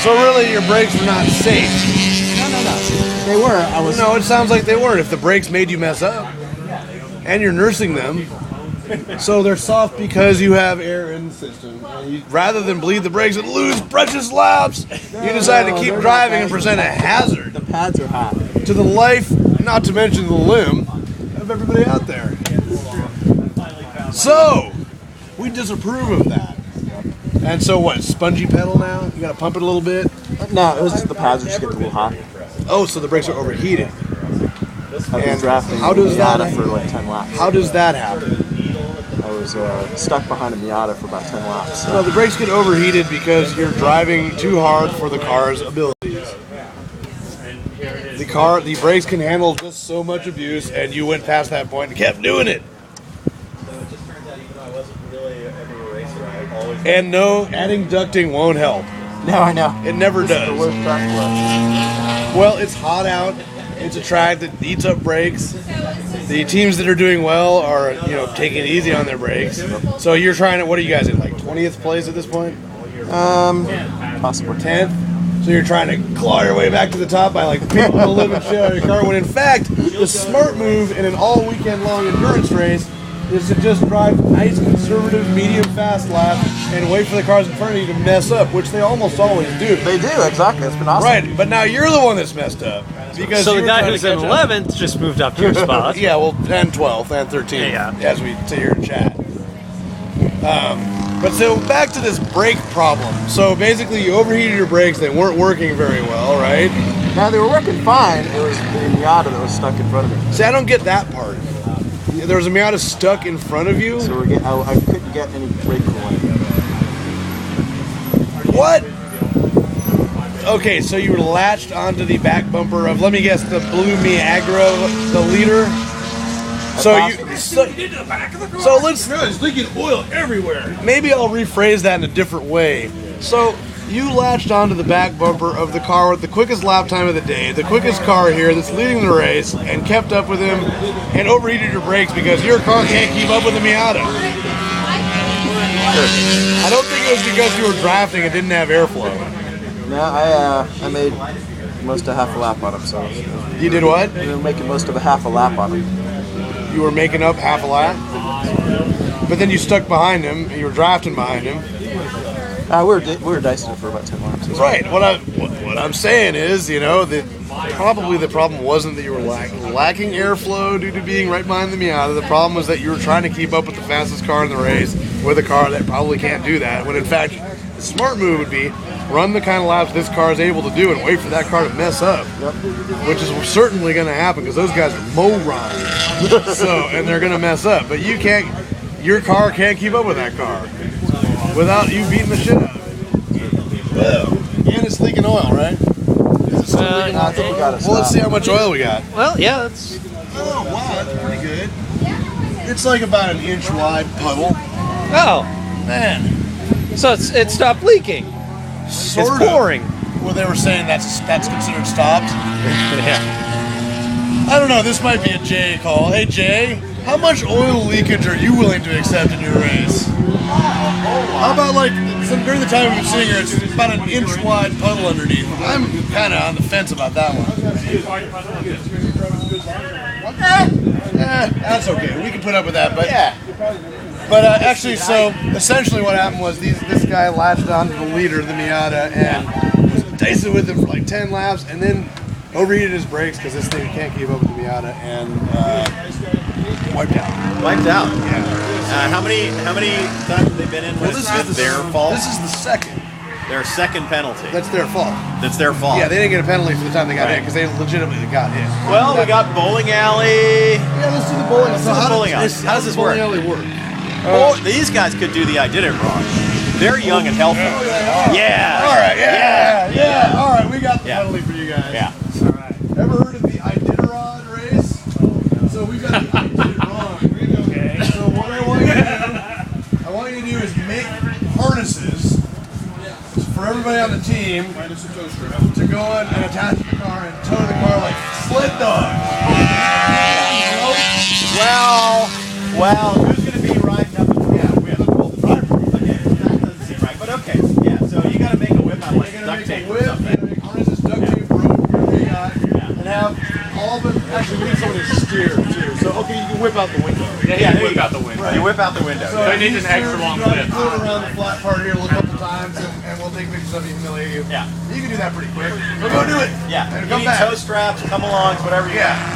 So really, your brakes were not safe. No. They were. No, it sounds like they weren't. If the brakes made you mess up, and you're nursing them, so they're soft because you have air in the system. And rather than bleed the brakes and lose precious laps, you decide to keep driving and present a hazard. The pads are hot. To the life, not to mention the limb, of everybody out there. So, we disapprove of that. And so what, spongy pedal now? You gotta pump it a little bit? No, it was just the pads just get a little hot. Oh, so the brakes are overheated. I was drafting how does that Miata for like 10 laps. How does that happen? I was stuck behind a Miata for about 10 laps. No, the brakes get overheated because you're driving too hard for the car's abilities. The brakes can handle just so much abuse, and you went past that point and kept doing it. And no, adding ducting won't help. No, I know. It never This is does. the worst track for us. Well, it's hot out. It's a track that eats up brakes. The teams that are doing well are, taking it easy on their brakes. So you're trying to, what are you guys in, like 20th place at this point? Possibly 10th? So you're trying to claw your way back to the top by like beating the living shit out of your car, when in fact, the smart move in an all weekend long endurance race is to just drive nice, conservative, medium fast lap and wait for the cars in front of you to mess up, which they almost always do. They do, exactly. It's been awesome. Right, but now you're the one that's messed up. Because So you the were guy trying who's to in catch up. 11th just moved up 2 spots. Yeah, well, and 12th and 13th, Yeah. as we say here in chat. But so back to this brake problem. So basically, you overheated your brakes; they weren't working very well, right? Now, they were working fine. It was the Miata that was stuck in front of me. See, I don't get that part. There was a Miata stuck in front of you. So I couldn't get any brake coolant. What? Okay, so you were latched onto the back bumper of, let me guess, the Blue Miagro, the leader. So let's. It's leaking oil everywhere. Maybe I'll rephrase that in a different way. So you latched onto the back bumper of the car with the quickest lap time of the day, the quickest car here that's leading the race, and kept up with him and overheated your brakes because your car can't keep up with the Miata. I don't think it was because you were drafting and didn't have airflow. No, I made most of half a lap on him, so. You did what? We were making most of a half a lap on him. You were making up half a lap? But then you stuck behind him, and you were drafting behind him. We were dicing it for about 10 laps. Right. What I'm saying is, that probably the problem wasn't that you were lacking airflow due to being right behind the Miata. The problem was that you were trying to keep up with the fastest car in the race with a car that probably can't do that. When in fact, the smart move would be run the kind of laps this car is able to do and wait for that car to mess up. Yep. Which is certainly going to happen because those guys are morons. And they're going to mess up. But your car can't keep up with that car without you beating the shit out of it. Well, and it's leaking oil, right? I think we got it. Well, let's see how much oil we got. Well, yeah, that's... Oh, wow, that's pretty good. It's like about an inch wide puddle. Oh, Man, so it stopped leaking. sort It's of. pouring. Well, they were saying that's considered stopped. Yeah. I don't know, this might be a Jay call. Hey, Jay, how much oil leakage are you willing to accept in your race? How about, during the time we've been sitting here, it's about an inch wide puddle underneath. I'm kind of on the fence about that one. That's okay. We can put up with that, but yeah. But actually, so essentially what happened was this guy latched onto the leader, the Miata, and was dicing with him for like 10 laps, and then overheated his brakes because this thing can't keep up with the Miata, and wiped out. Wiped out. Yeah. How many times have they been in when it's not their fault? This is the second. Their second penalty. That's their fault. That's their fault. Yeah, they didn't get a penalty for the time they got Right. hit because they legitimately got hit. Well, we got bowling alley. Yeah, let's do the bowling. Let's do the bowling alley. How does this work? Bowling alley work? Oh, these guys could do the I did it wrong. They're young and healthy. Yeah. All right. Yeah. All right, we got the Yeah. penalty for you guys. Yeah. All right. Ever heard of the Ididitwrong race? So we got the Ididitwrong. Okay. So what I want you to do is make harnesses for everybody on the team to go in and attach the car and tow the car like sled dog. Well, who's going to be riding up? Yeah, we have to pull the driver. Okay, that doesn't seem right, but okay. Yeah, so you got to make a whip out of like duct tape. tape or whip, something. for instance, duct tape rope and have all of it. Actually, we need somebody to steer too. So okay, you can whip out the window. Yeah, you whip out the window. You whip out the window. So Yeah. it needs an extra long whip. Float around the flat part here a couple times, and we'll take pictures of you, humiliate you. Yeah. You can do that pretty quick. So go do it. Yeah. And You come need back. toe straps, come alongs, whatever you got. Yeah.